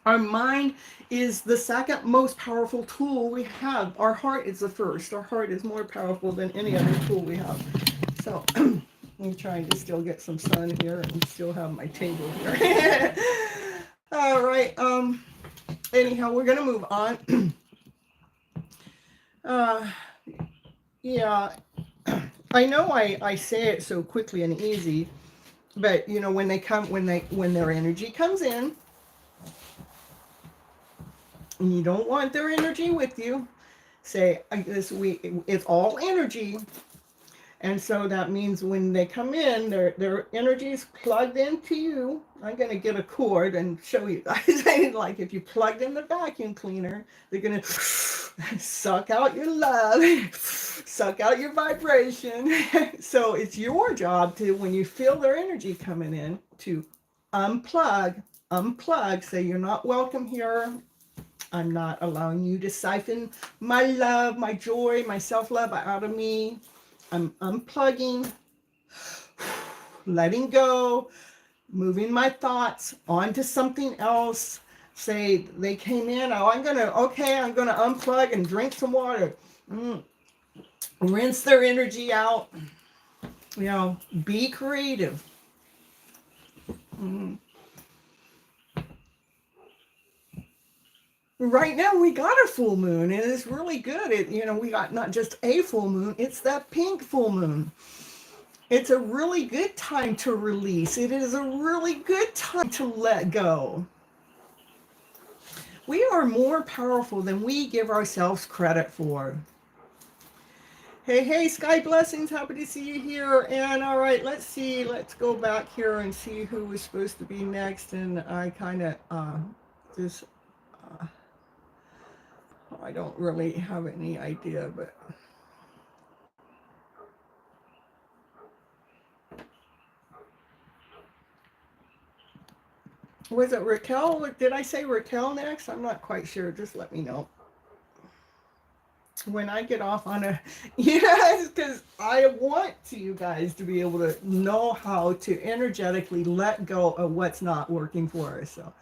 [SPEAKER 1] Our mind is the second most powerful tool we have. Our heart is the first. Our heart is more powerful than any other tool we have. So I'm trying to still get some sun here and still have my table here. All right. Anyhow, we're gonna move on. Yeah, I know I say it so quickly and easy, but when their energy comes in, and you don't want their energy with you, say it's all energy. And so that means when they come in, their energy is plugged into you. I'm going to get a cord and show you guys. Like if you plugged in the vacuum cleaner, they're going to suck out your love, suck out your vibration. So it's your job to, when you feel their energy coming in, to unplug, say you're not welcome here. I'm not allowing you to siphon my love, my joy, my self-love out of me. I'm unplugging, letting go, moving my thoughts onto something else. Say they came in, I'm gonna unplug and drink some water. Rinse their energy out. Be creative. Right now we got a full moon, and it's really good. We got not just a full moon, it's that pink full moon. It's a really good time to release. It is a really good time to let go. We are more powerful than we give ourselves credit for. Hey, Sky Blessings, happy to see you here. And all right, let's go back here and see who was supposed to be next. And I kind of just... I don't really have any idea, but was it Raquel? Did I say Raquel next? I'm not quite sure. Just let me know when I get off on a... Yes, because I want you guys to be able to know how to energetically let go of what's not working for us. So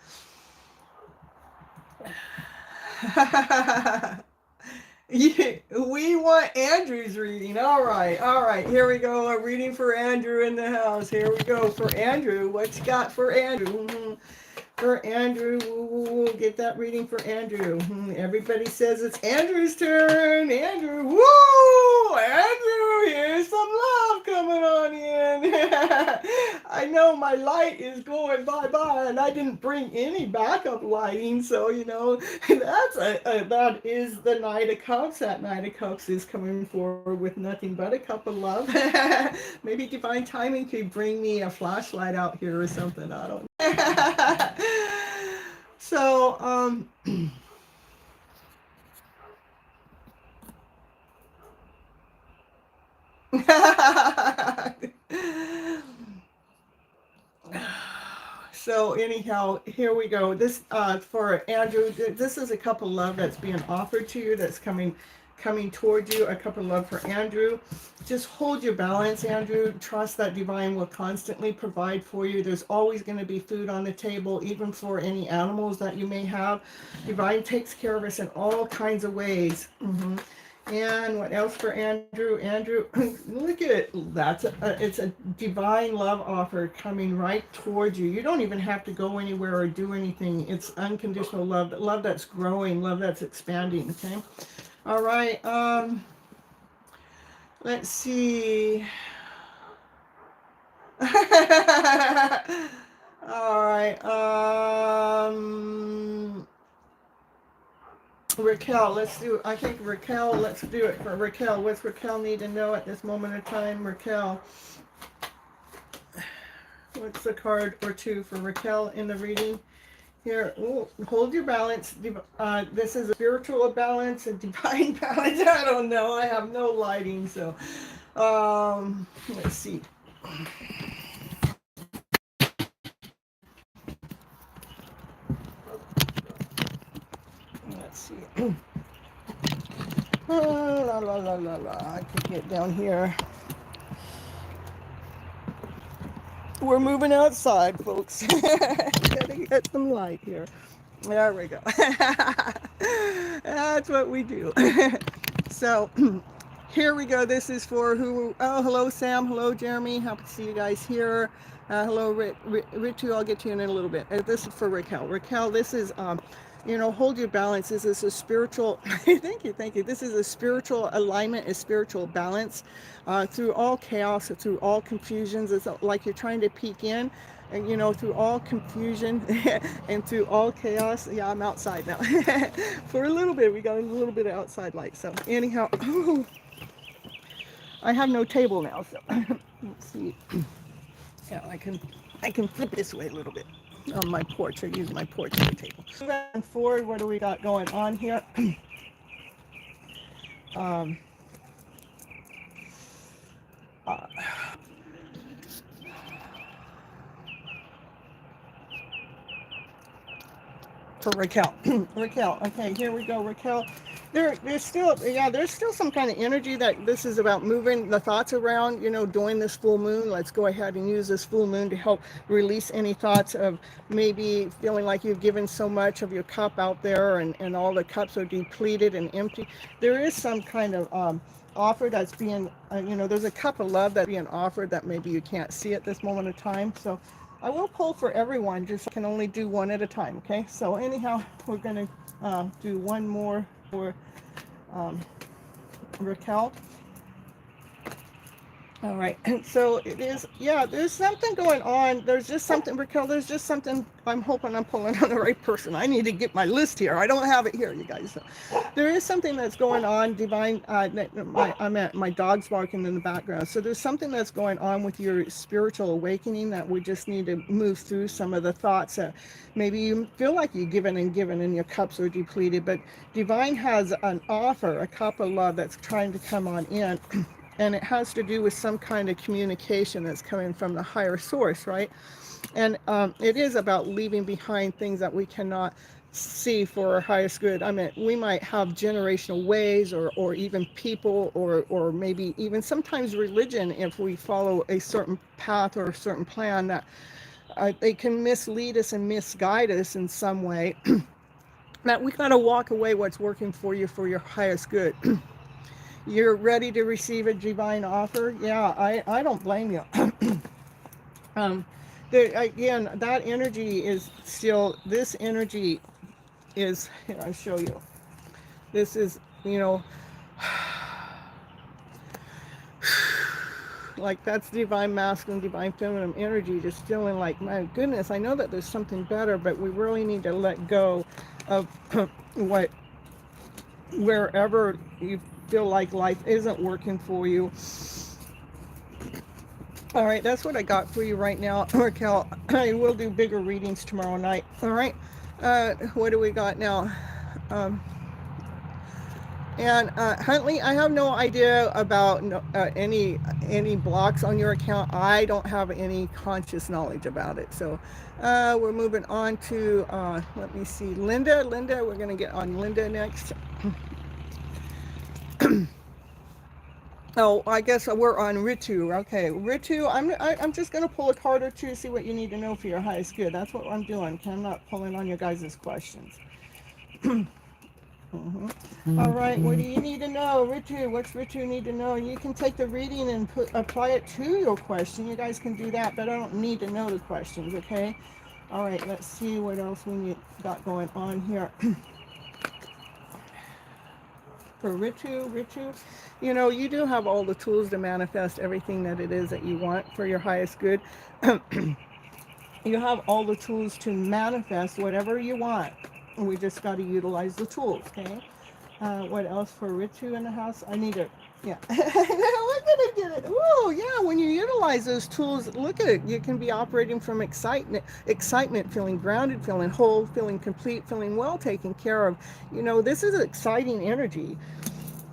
[SPEAKER 1] we want Andrew's reading. All right. Here we go. A reading for Andrew in the house. Here we go for Andrew. What's got for Andrew? For Andrew, we'll get that reading for Andrew. Everybody says it's Andrew's turn. Andrew, woo! Andrew, here's some love coming on in. I know my light is going bye-bye, and I didn't bring any backup lighting, so, that is the Knight of Cups. That Knight of Cups is coming forward with nothing but a cup of love. Maybe divine timing could bring me a flashlight out here or something. I don't know. So, so anyhow, here we go. This for Andrew. This is a cup of love that's being offered to you. That's coming towards you. A cup of love for Andrew. Just hold your balance, Andrew. Trust that divine will constantly provide for you. There's always going to be food on the table, even for any animals that you may have. Divine takes care of us in all kinds of ways. And what else for Andrew? Andrew, look at it. It's a divine love offer coming right towards you. You don't even have to go anywhere or do anything. It's unconditional love, love that's growing, love that's expanding. Okay. All right. Let's see. All right. Raquel, let's do, I think Raquel, let's do it for Raquel. What's Raquel need to know at this moment in time? Raquel, what's the card or two for Raquel in the reading? Here, ooh, hold your balance. This is a spiritual balance, a divine balance. I don't know. I have no lighting, so let's see. Let's see. La la la la la. I can get down here. We're moving outside, folks. Gotta get some light here. There we go. That's what we do. So here we go. This is for who? Oh, hello, Sam. Hello, Jeremy. Happy to see you guys here. Hello, Ritu. I'll get to you in a little bit. This is for Raquel. Raquel, this is hold your balance. This is a spiritual, thank you. This is a spiritual alignment, a spiritual balance through all chaos, through all confusions. It's like you're trying to peek in, and through all confusion and through all chaos. Yeah, I'm outside now. For a little bit, we got a little bit of outside light. So anyhow, I have no table now, so let's see. Yeah, I can flip this way a little bit on my porch. I use my porch as a table. Moving forward, what do we got going on here? For Raquel. Raquel, okay, here we go, Raquel. There's still some kind of energy that this is about moving the thoughts around, during this full moon. Let's go ahead and use this full moon to help release any thoughts of maybe feeling like you've given so much of your cup out there and all the cups are depleted and empty. There is some kind of offer that's being, there's a cup of love that's being offered that maybe you can't see at this moment of time. So I will pull for everyone, just I can only do one at a time, okay? So anyhow, we're going to do one more for Raquel. All right, so it is, there's something going on. There's just something, Raquel, there's just something. I'm hoping I'm pulling on the right person. I need to get my list here. I don't have it here, you guys. So there is something that's going on, divine. My dog's barking in the background. So there's something that's going on with your spiritual awakening that we just need to move through some of the thoughts that maybe you feel like you've given and your cups are depleted. But divine has an offer, a cup of love that's trying to come on in. And it has to do with some kind of communication that's coming from the higher source, right? And it is about leaving behind things that we cannot see for our highest good. I mean, we might have generational ways or even people or maybe even sometimes religion, if we follow a certain path or a certain plan, that they can mislead us and misguide us in some way. That we got to walk away what's working for you for your highest good. You're ready to receive a divine offer? Yeah, I don't blame you. Again, that energy is still, this energy is, here, I'll show you. This is, like that's divine masculine, divine feminine energy, just feeling like, my goodness, I know that there's something better, but we really need to let go of wherever you feel like life isn't working for you. All right, that's what I got for you right now, Raquel. I will do bigger readings tomorrow night. All right, What do we got now? Um, and Huntley, I have no idea about any blocks on your account. I don't have any conscious knowledge about it. So we're moving on to let me see, Linda. Linda, we're gonna get on Linda next. Oh, I guess we're on Ritu. Okay, Ritu, I'm just gonna pull a card or two, see what you need to know for your highest good. That's what I'm doing. Okay, I'm not pulling on your guys' questions. All right, what do you need to know, Ritu? What's Ritu need to know? You can take the reading and apply it to your question. You guys can do that, but I don't need to know the questions. Okay. All right, let's see what else we got going on here. For Ritu, you know, you do have all the tools to manifest everything that it is that you want for your highest good. You have all the tools to manifest whatever you want. We just got to utilize the tools, okay? What else for Ritu in the house? I need it. Yeah. Look at it, get it. Oh, yeah. When you utilize those tools, look at it. You can be operating from excitement, feeling grounded, feeling whole, feeling complete, feeling well taken care of. You know, this is exciting energy.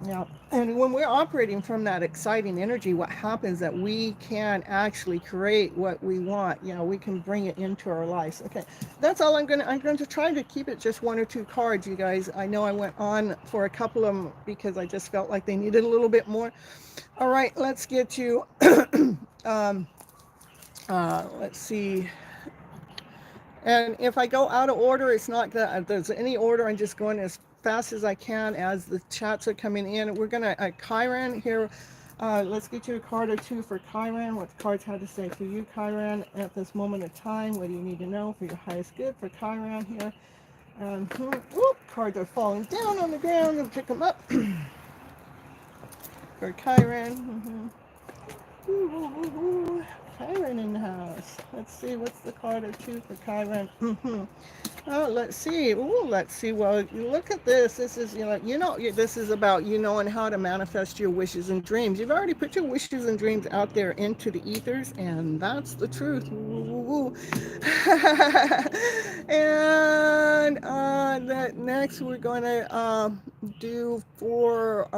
[SPEAKER 1] Yeah, and when we're operating from that exciting energy, what happens is that we can actually create what we want. You know, we can bring it into our lives. Okay, that's all I'm going to try to keep it just one or two cards, you guys. I know I went on for a couple of them because I just felt like they needed a little bit more. All right, let's get to, let's see. And if I go out of order, it's not that there's any order. I'm just going as fast as I can as the chats are coming in. We're going to, Kyran here, let's get you a card or two for Kyran. What the cards had to say for you, Kyran, at this moment of time. What do you need to know for your highest good for Kyran here? Whoop, cards are falling down on the ground. And pick them up for Kyran. Kyran in the house. Let's see, what's the card or two for Kyran? Oh, let's see. Ooh, let's see. Well, look at this. This is, this is about you knowing how to manifest your wishes and dreams. You've already put your wishes and dreams out there into the ethers, and that's the truth. And that next we're going to do for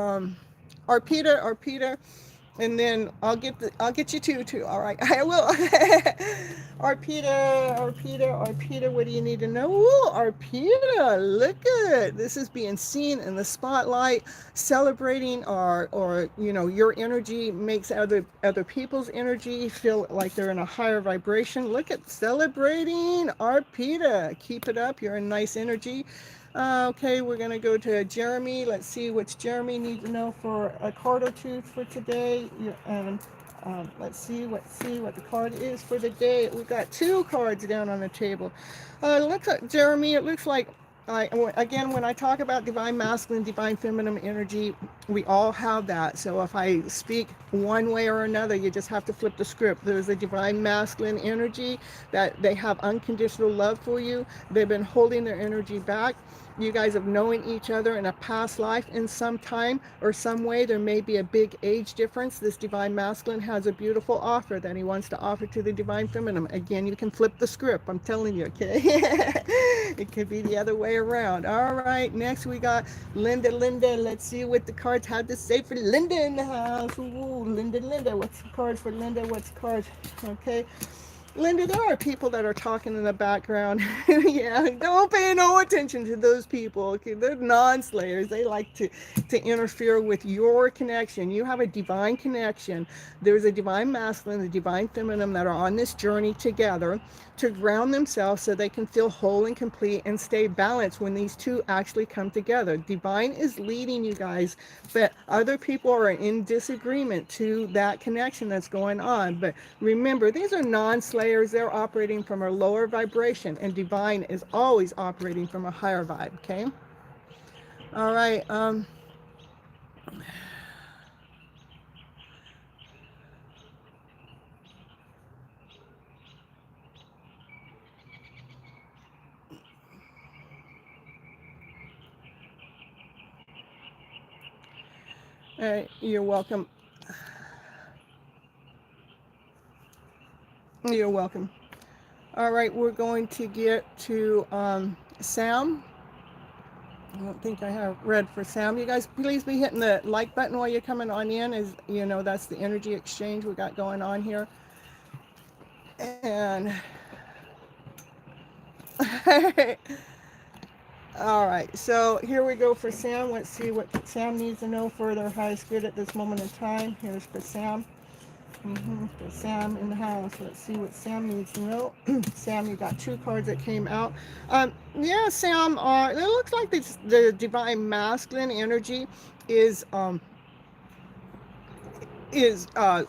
[SPEAKER 1] Arpita. And then I'll get you two too. All right, I will. Arpita, what do you need to know? Ooh, Arpita, look at it. This is being seen in the spotlight, celebrating or your energy makes other people's energy feel like they're in a higher vibration. Look at celebrating, Arpita. Keep it up. You're in nice energy. Okay, we're going to go to Jeremy. Let's see what Jeremy needs to know for a card or two for today. And let's see what the card is for the day. We've got two cards down on the table. Look at Jeremy. It looks like, again, when I talk about divine masculine, divine feminine energy, we all have that. So if I speak one way or another, you just have to flip the script. There's a divine masculine energy that they have unconditional love for you. They've been holding their energy back. You guys have known each other in a past life in some time or some way. There may be a big age difference. This divine masculine has a beautiful offer that he wants to offer to the divine feminine. Again, you can flip the script. I'm telling you, okay? It could be the other way around. All right, next we got Linda. Let's see what the cards have to say for Linda in the house. Ooh, Linda. What's the card for Linda? What's the card? Okay. Linda, there are people that are talking in the background. Yeah, don't pay no attention to those people. Okay, they're non-slayers. They like to interfere with your connection. You have a divine connection. There's a divine masculine, a divine feminine that are on this journey together to ground themselves so they can feel whole and complete and stay balanced when these two actually come together. Divine is leading you guys, but other people are in disagreement to that connection that's going on. But remember, these are non-slayers. They're operating from a lower vibration, and divine is always operating from a higher vibe, okay? All right. You're welcome. You're welcome. All right, we're going to get to Sam. I don't think I have read for Sam. You guys, please be hitting the like button while you're coming on in. As you know, that's the energy exchange we got going on here. And all right, so here we go for Sam. Let's see what Sam needs to know for their highest good at this moment in time. Here's for Sam. For Sam in the house. Let's see what Sam needs to know. Sam, you got 2 cards that came out. Yeah, Sam, it looks like the divine masculine energy is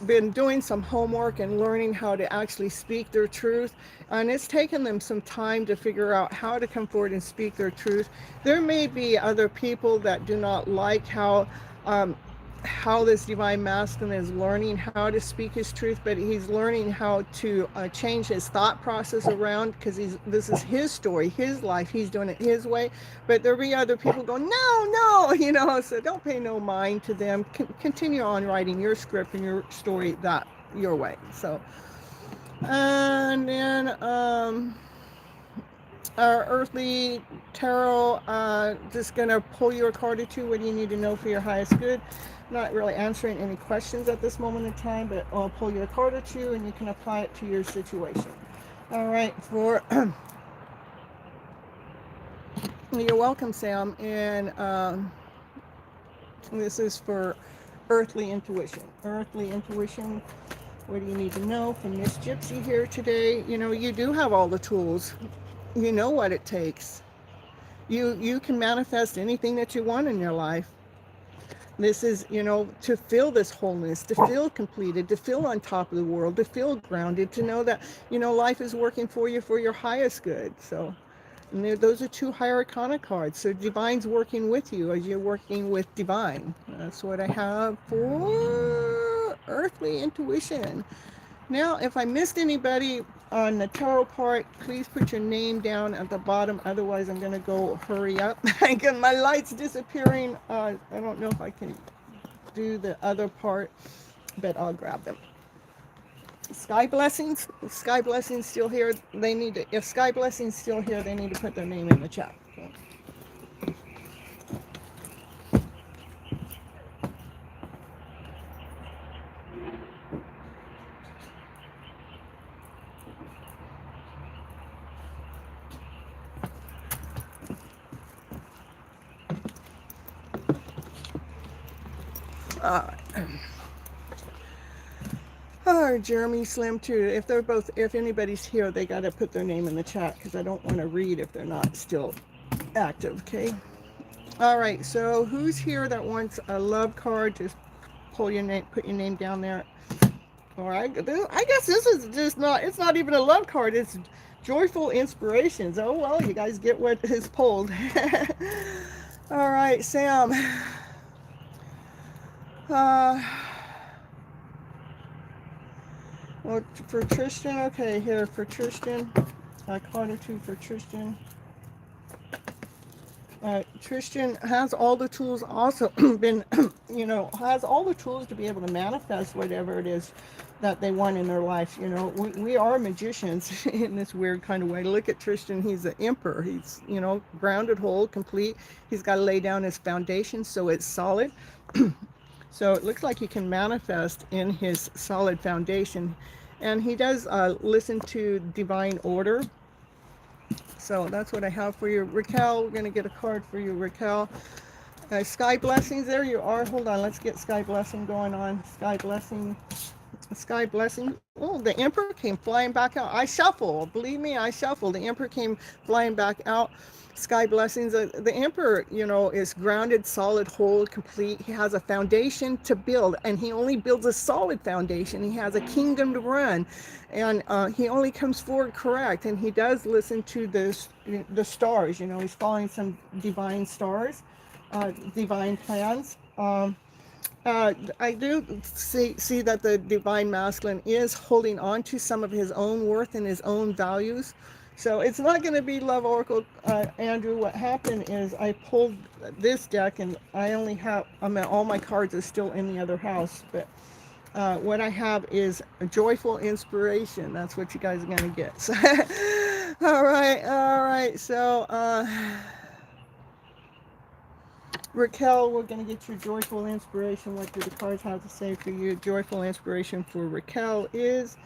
[SPEAKER 1] been doing some homework and learning how to actually speak their truth, and it's taken them some time to figure out how to come forward and speak their truth. There may be other people that do not like how this divine masculine is learning how to speak his truth, but he's learning how to change his thought process around, because this is his story, his life, he's doing it his way. But there'll be other people going, no, so don't pay no mind to them. Continue on writing your script and your story that your way. So, and then our earthly tarot, just gonna pull you a card or 2. What do you need to know for your highest good? Not really answering any questions at this moment in time, but I'll pull you a card or 2 and you can apply it to your situation. All right, you're welcome, Sam. And this is for earthly intuition. Earthly intuition, what do you need to know from Miss Gypsy here today? You know, you do have all the tools. You know what it takes. You can manifest anything that you want in your life. This is, to feel this wholeness, to feel completed, to feel on top of the world, to feel grounded, to know that, life is working for you for your highest good. So, and those are 2 higher arcana cards. So divine's working with you as you're working with divine. That's what I have for earthly intuition. Now, if I missed anybody on the tarot part, please put your name down at the bottom. Otherwise, I'm going to go hurry up. Again, my light's disappearing. I don't know if I can do the other part, but I'll grab them. Sky Blessings. If Sky Blessings still here, if Sky Blessings still here, they need to put their name in the chat. Okay. Jeremy, Slim too. If anybody's here, they got to put their name in the chat, because I don't want to read if they're not still active. Okay. All right. So who's here that wants a love card? Just pull your name, put your name down there. All right. I guess this is just not. It's not even a love card. It's joyful inspirations. Oh well, you guys get what is pulled. All right, Sam. Well, for Tristan, okay, here for Tristan, a card or 2 for Tristan. Tristan has all the tools, also been, has all the tools to be able to manifest whatever it is that they want in their life. We are magicians in this weird kind of way. Look at Tristan, he's an emperor. He's, grounded, whole, complete. He's got to lay down his foundation so it's solid. So it looks like he can manifest in his solid foundation. And he does listen to divine order. So that's what I have for you. Raquel, we're going to get a card for you, Raquel. Sky Blessings, there you are. Hold on, let's get Sky Blessing going on. Sky Blessing. Sky Blessing. Oh, the Emperor came flying back out. I shuffle. Believe me, I shuffle. The Emperor came flying back out. Sky Blessings. The Emperor, is grounded, solid, whole, complete. He has a foundation to build, and he only builds a solid foundation. He has a kingdom to run, and he only comes forward correct, and he does listen to the stars. He's following some divine stars, divine plans. I do see that the divine masculine is holding on to some of his own worth and his own values. So it's not going to be Love Oracle, Andrew. What happened is I pulled this deck, and all my cards are still in the other house. But what I have is a joyful inspiration. That's what you guys are going to get. So, All right. So, Raquel, we're going to get your joyful inspiration. What do the cards have to say for you? Joyful inspiration for Raquel is,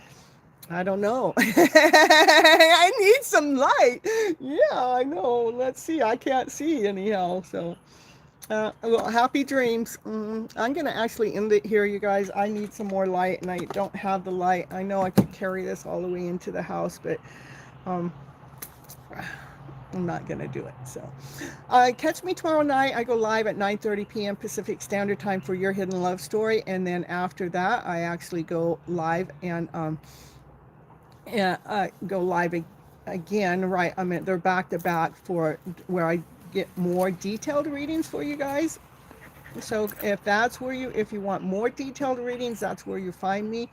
[SPEAKER 1] I don't know. I need some light. Yeah, I know. Let's see. I can't see anyhow. So, well, happy dreams. I'm going to actually end it here, you guys. I need some more light, and I don't have the light. I know I could carry this all the way into the house, but um, I'm not going to do it. So, catch me tomorrow night. I go live at 9:30 p.m. Pacific Standard Time for Your Hidden Love Story. And then after that, I actually go live and go live again. Right. I mean, they're back to back for where I get more detailed readings for you guys. So if you want more detailed readings, that's where you find me.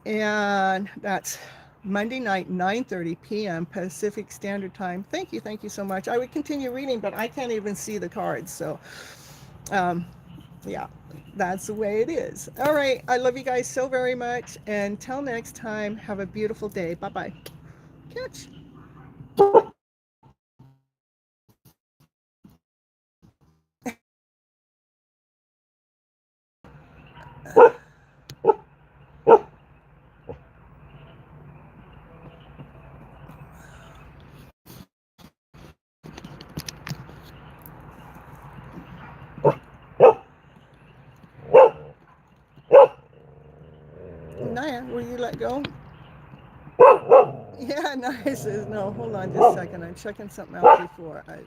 [SPEAKER 1] And that's Monday night, 9:30 p.m. Pacific Standard Time. Thank you so much. I would continue reading, but I can't even see the cards. So, yeah, that's the way it is. All right. I love you guys so very much. Until next time, have a beautiful day. Bye-bye. Catch. Naya, will you let go? Yeah, Naya says no. Hold on just a second. I'm checking something out before I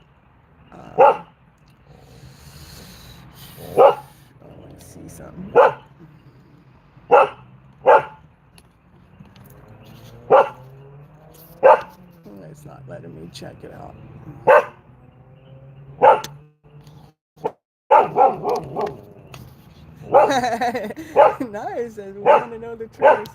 [SPEAKER 1] want to see something. It's not letting me check it out. Naya says we want to know the truth.